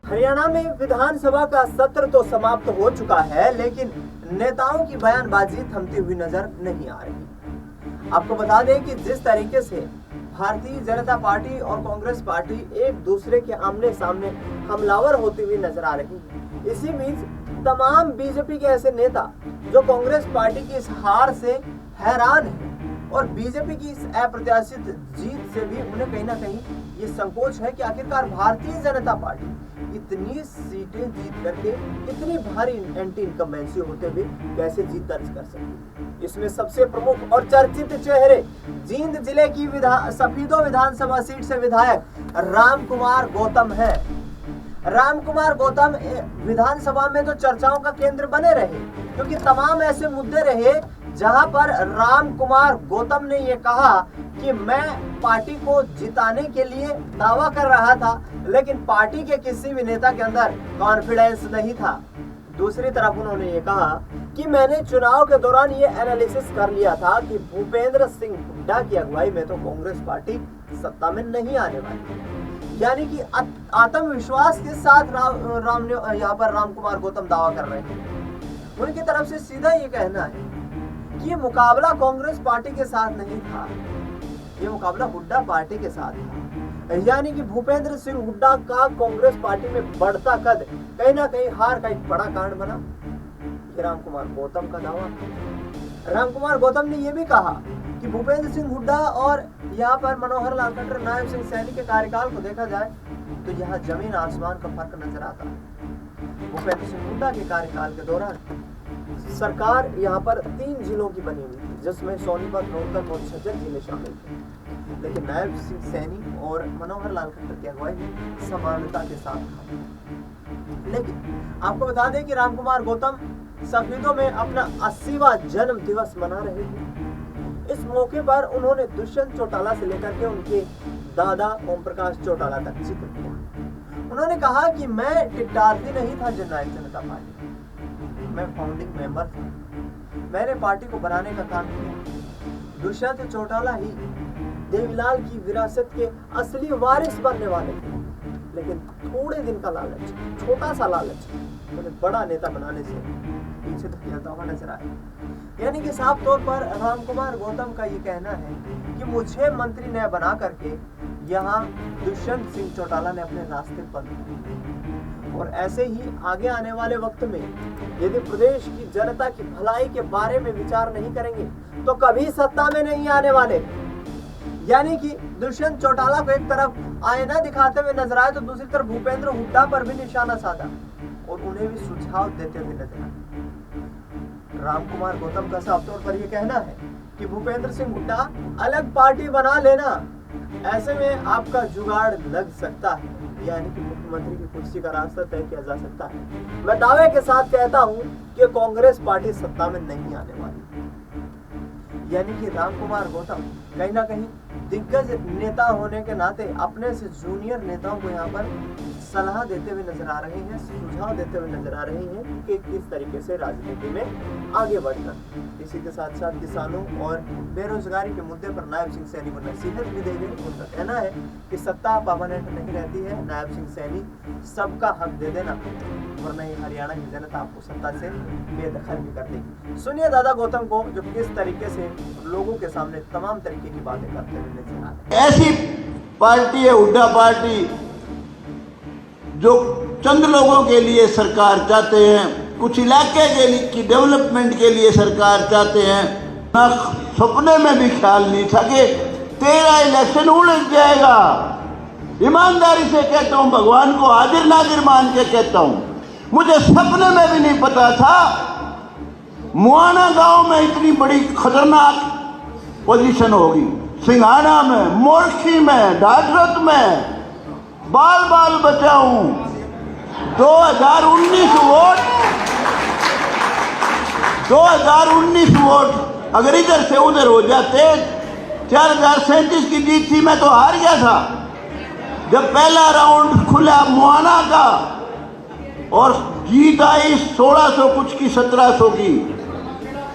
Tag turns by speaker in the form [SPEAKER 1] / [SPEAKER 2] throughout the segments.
[SPEAKER 1] हरियाणा में विधानसभा का सत्र तो समाप्त हो चुका है, लेकिन नेताओं की बयानबाजी थमती हुई नजर नहीं आ रही। आपको बता दें कि जिस तरीके से भारतीय जनता पार्टी और कांग्रेस पार्टी एक दूसरे के आमने सामने हमलावर होती हुई नजर आ रही है, इसी बीच तमाम बीजेपी के ऐसे नेता जो कांग्रेस पार्टी की इस हार से हैरान है और बीजेपी की इस अप्रत्याशित जीत से भी उन्हें कहीं ना कहीं ये संकोच है कि आखिरकार भारतीय जनता पार्टी इतनी सीटें जीत करके इतनी भारी एंटी इनकम्बेंसी होते हुए कैसे जीत दर्ज कर सकती। इसमें सबसे प्रमुख और चर्चित चेहरे जींद जिले की सफीदो विधानसभा सीट से विधायक रामकुमार गौतम है। रामकुमार गौतम विधानसभा में तो चर्चाओं का केंद्र बने रहे, क्योंकि तमाम ऐसे मुद्दे रहे जहां पर रामकुमार गौतम ने यह कहा कि मैं पार्टी को जिताने के लिए दावा कर रहा था, लेकिन पार्टी के किसी भी नेता के अंदर कॉन्फिडेंस नहीं था। दूसरी तरफ उन्होंने ये कहा कि मैंने चुनाव के दौरान ये एनालिसिस कर लिया था कि भूपेंद्र सिंह हुड्डा की अगुवाई में तो कांग्रेस पार्टी सत्ता में नहीं आने वाली। यानी कि आत्मविश्वास के साथ यहाँ पर रामकुमार गौतम दावा कर रहे हैं। उनकी तरफ से सीधा ये कहना है कि ये मुकाबला कांग्रेस पार्टी के साथ नहीं था, ये मुकाबला हुड्डा पार्टी के साथ था। यानी कि भूपेंद्र सिंह हुड्डा का कांग्रेस पार्टी में बढ़ता कद कहीं ना कहीं हार का एक बड़ा कारण बना। ये रामकुमार गौतम का दावा। रामकुमार गौतम ने यह भी कहा कि भूपेंद्र सिंह हुड्डा और यहाँ पर मनोहर लाल खट्टर, नायब सिंह सैनी के कार्यकाल को देखा जाए तो यहाँ जमीन आसमान का फर्क नजर आता है। भूपेंद्र सिंह हुड्डा के कार्यकाल के दौरान सरकार यहाँ पर 3 जिलों की बनी हुई थी, जिसमें सोनीपत, रोहतक और झज्जर जिले शामिल थे। लेकिन नायब सिंह सैनी और मनोहर लाल खट्टर की अगुवाई में समानता के साथ था। लेकिन आपको बता दें कि रामकुमार गौतम सफीदों में अपना 80वां जन्म दिवस मना रहे थे। इस मौके पर उन्होंने दुष्यंत चौटाला से लेकर के उनके दादा ओम प्रकाश चौटाला तक जिक्र किया। उन्होंने कहा कि मैं टिकटार्थी नहीं था जननायक जनता पार्टी, मैं फाउंडिंग मेंबर था, मैंने पार्टी को बनाने का काम किया। दुष्यंत चौटाला ही देवीलाल की विरासत के असली वारिस बनने वाले थे, लेकिन थोड़े दिन का लालच, छोटा सा लालच उन्हें बड़ा नेता बनाने से पीछे धकेलता हुआ नजर आया। यानी कि साफ तौर पर रामकुमार गौतम का ये कहना है कि मुझे मंत्री न बना करके यहाँ दुष्यंत सिंह चौटाला ने अपने रास्ते बंद किए। और ऐसे ही आगे आने वाले वक्त में यदि प्रदेश की जनता की भलाई के बारे में विचार नहीं करेंगे तो कभी सत्ता में नहीं आने वाले। यानी कि दुष्यंत चौटाला को एक तरफ आईना दिखाते हुए नजर आए तो दूसरी तरफ भूपेंद्र हुड्डा पर भी निशाना साधा और उन्हें भी सुझाव देते हुए नजर आए। रामकुमार गौतम का साफ तौर पर यह कहना है कि भूपेंद्र सिंह हुड्डा अलग पार्टी बना लेना, ऐसे में आपका जुगाड़ लग सकता है, यानी कि मुख्यमंत्री की कुर्सी का रास्ता तय किया जा सकता है। मैं दावे के साथ कहता हूं कि कांग्रेस पार्टी सत्ता में नहीं आने वाली। यानी कि रामकुमार गौतम कहीं ना कहीं दिग्गज नेता होने के नाते अपने से जूनियर नेताओं को यहाँ पर सलाह देते हुए नजर आ रहे हैं, सुझाव देते हुए नजर आ रहे हैं कि किस तरीके से राजनीति में आगे बढ़ना। इसी के साथ साथ किसानों और बेरोजगारी के मुद्दे पर नायब सिंह सैनी को नसीहत भी दे गई। उनका कहना है कि सत्ता परमानेंट नहीं रहती है, नायब सिंह सैनी सबका हक दे देना, वरना हरियाणा की जनता आपको सत्ता से बेदखल भी कर देगी। सुनिए दादा गौतम को जो किस तरीके से लोगों के सामने तमाम तरीके की बातें करते हुए नजर आ रहे हैं।
[SPEAKER 2] ऐसी पार्टी है हुड्डा पार्टी जो चंद लोगों के लिए सरकार चाहते हैं, कुछ इलाके के लिए की डेवलपमेंट के लिए सरकार चाहते हैं। ना सपने में भी ख्याल नहीं था कि 13 इलेक्शन उलझ जाएगा। ईमानदारी से कहता हूँ, भगवान को हाजिर नाजिर मान के कहता हूँ, मुझे सपने में भी नहीं पता था मुआना गांव में इतनी बड़ी खतरनाक पोजीशन होगी। सिंघाना में, मोरखी में, ढाढरत में बाल बाल बचाऊं। 2019 वोट अगर इधर से उधर हो जाते, 4037 की जीत थी, मैं तो हार गया था। जब पहला राउंड खुला मुआना का और जीत आई 1600 कुछ की, 1700 की,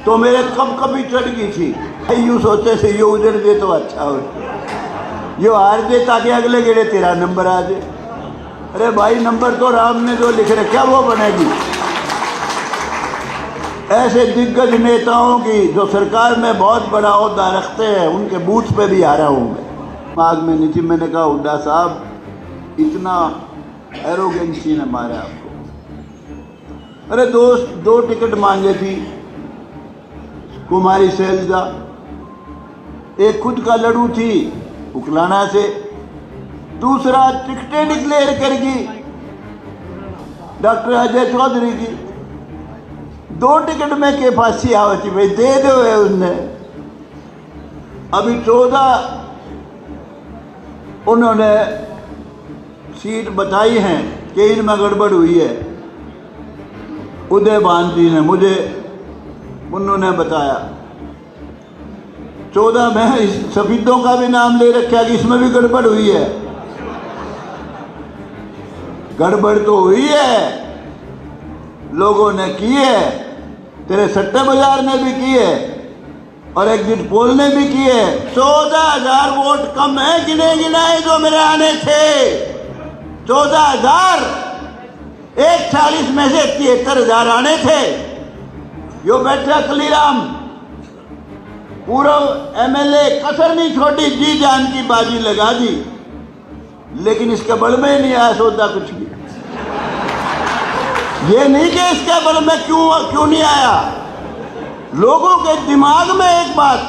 [SPEAKER 2] तो मेरे कभी चढ़ गई थी। यूँ सोचे से ये उजड़ दे तो अच्छा हो, ये हार दे ताकि अगले गेड़े तेरा नंबर आ जाए। अरे भाई, नंबर तो राम ने जो लिख रखा वो बनेगी। ऐसे दिग्गज नेताओं की जो सरकार में बहुत बड़ा ओहदा रखते हैं, उनके बूथ पे भी आ रहा हूँ मैं। दिमाग में नीचे मैंने कहा, हुड्डा साहब, इतना एरोगेंसी ने मारा आपको। अरे दोस्त, 2 टिकट मांगे थी कुमारी शैलजा, एक खुद का लड़ू थी उकलाना से, दूसरा टिकटें डिक्लेयर करगी डॉक्टर अजय चौधरी की। 2 टिकट में के फांसी आवती भाई, दे दो है उसने। अभी 14 उन्होंने सीट बताई हैं कि इनमें गड़बड़ हुई है। उदय भानजी ने मुझे उन्होंने बताया 14 में इस सफीदों का भी नाम ले रखा कि इसमें भी गड़बड़ हुई है। गड़बड़ तो हुई है, लोगों ने की है, तेरे सट्टे बाजार ने भी की है और एग्जिट पोल ने भी की है। 14,000 वोट कम है गिने गिनाए जो मेरे आने थे। 14,000, 140 में से 73,000 आने थे। यो बैठा कलीराम, पूरा MLA कसर नहीं छोड़ी, जी जान की बाजी लगा दी, लेकिन इसके बल में ही नहीं आया सौदा कुछ भी। ये नहीं कि इसके बल में क्यों नहीं आया। लोगों के दिमाग में एक बात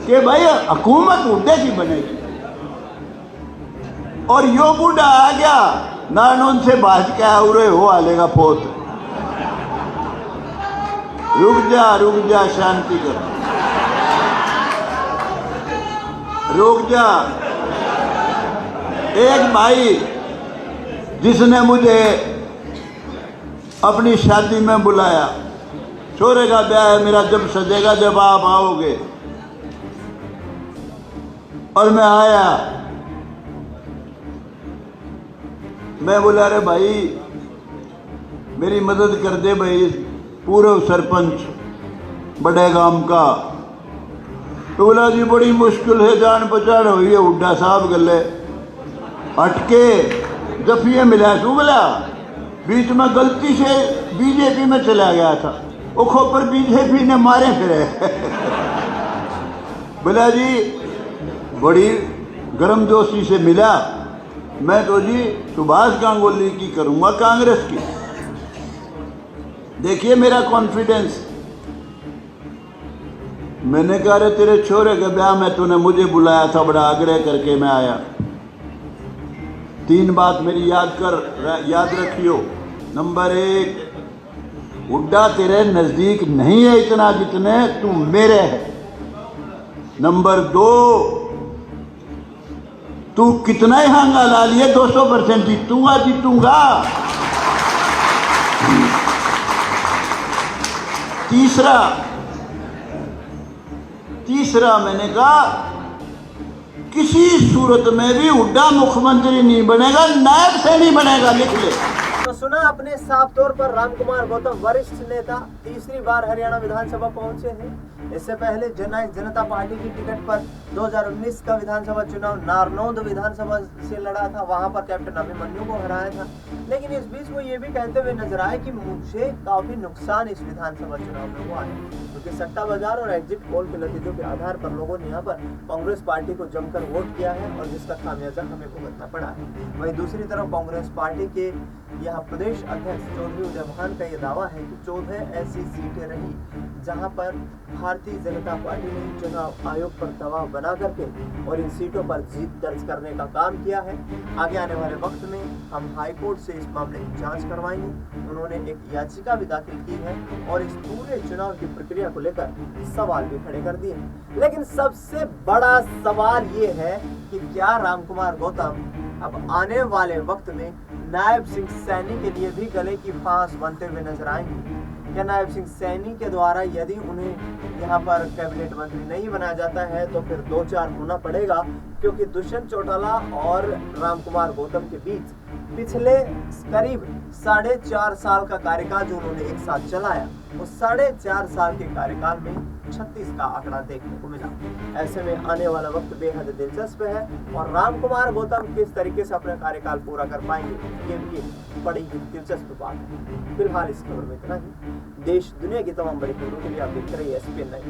[SPEAKER 2] कि भाई हुकूमत हुड्डे की बनेगी, और यो बूढ़ा आ गया नानून से बाज क्या उरे हो आलेगा पोत। रुक जा, शांति कर, रुक जा। एक भाई जिसने मुझे अपनी शादी में बुलाया, छोरे का ब्याह है मेरा, जब सजेगा जब आप आओगे, और मैं आया। मैं बोला, अरे भाई मेरी मदद कर दे भाई, पूर्व सरपंच बड़े गांव का। तो बोला, जी बड़ी मुश्किल है, जान पहचान हुई है हुड्डा साहब गले हटके जफिए मिला। तू बोला बीच में गलती से बीजेपी में चला गया था, वो खोपर बीजेपी ने मारे फिरे। बोला जी बड़ी गर्मजोशी से मिला, मैं तो जी सुभाष गांगुली की करूंगा, कांग्रेस की। देखिए मेरा कॉन्फिडेंस। मैंने कहा, अरे तेरे छोरे के ब्याह में तूने मुझे बुलाया था, बड़ा आग्रह करके मैं आया। 3 बात मेरी याद रखियो। नंबर 1, हुड्डा तेरे नजदीक नहीं है इतना जितने तू मेरे है। नंबर 2, तू कितना ही हांगा ला लिए 200% जीतूंगा। तीसरा मैंने कहा, किसी सूरत में भी हुड्डा मुख्यमंत्री नहीं बनेगा, नायब से नहीं बनेगा, लिख ले।
[SPEAKER 1] तो सुना अपने साफ तौर पर रामकुमार गौतम वरिष्ठ नेता तीसरी बार हरियाणा विधानसभा पहुंचे हैं। इससे पहले जननायक जनता पार्टी की टिकट पर 2019 का विधानसभा चुनाव नारनौंद विधानसभा से लड़ा था, वहां पर कैप्टन अभिमन्यु को हराया था। लेकिन इस बीच वो ये भी कहते हुए नजर आए कि मुझे काफी नुकसान इस विधानसभा चुनाव में हुआ है, क्योंकि सट्टा बाजार और एग्जिट पोल के नतीजों के आधार पर लोगों ने यहाँ पर कांग्रेस पार्टी को जमकर वोट किया है और जिसका खामियाजा हमें भुगतना पड़ा है। वहीं दूसरी तरफ कांग्रेस पार्टी के यहाँ प्रदेश अध्यक्ष चौधरी उदय भान का ये दावा है कि 14 ऐसी सीटें रही जहां पर भारतीय जनता पार्टी ने चुनाव आयोग पर दबाव बना करके और इन सीटों पर जीत दर्ज करने का काम किया है। आगे आने वाले वक्त में हम हाई कोर्ट से इस मामले की जांच करवाएंगे। उन्होंने एक याचिका भी दाखिल की है और इस पूरे चुनाव की प्रक्रिया को लेकर सवाल भी खड़े कर दिए हैं। लेकिन सबसे बड़ा सवाल ये है कि क्या रामकुमार गौतम अब आने वाले वक्त में नायब सिंह सैनी के लिए भी गले की फांस बनते हुए नजर आएंगे? क्या नायब सिंह सैनी के द्वारा यदि उन्हें यहाँ पर कैबिनेट मंत्री नहीं बनाया जाता है तो फिर 2-4 होना पड़ेगा, क्योंकि दुष्यंत चौटाला और रामकुमार गौतम के बीच पिछले करीब 4.5 साल का कार्यकाल जो उन्होंने एक साथ चलाया, उस 4.5 साल के कार्यकाल में 36 का आंकड़ा देखने को मिला। ऐसे में आने वाला वक्त बेहद दिलचस्प है और राम कुमार गौतम किस तरीके से अपना कार्यकाल पूरा कर पाएंगे, ये भी बड़ी ही दिलचस्प बात है। फिलहाल इस खबर में इतना ही। देश दुनिया की तमाम बड़ी खबरों के लिए आप देखते रहिए SPN 9।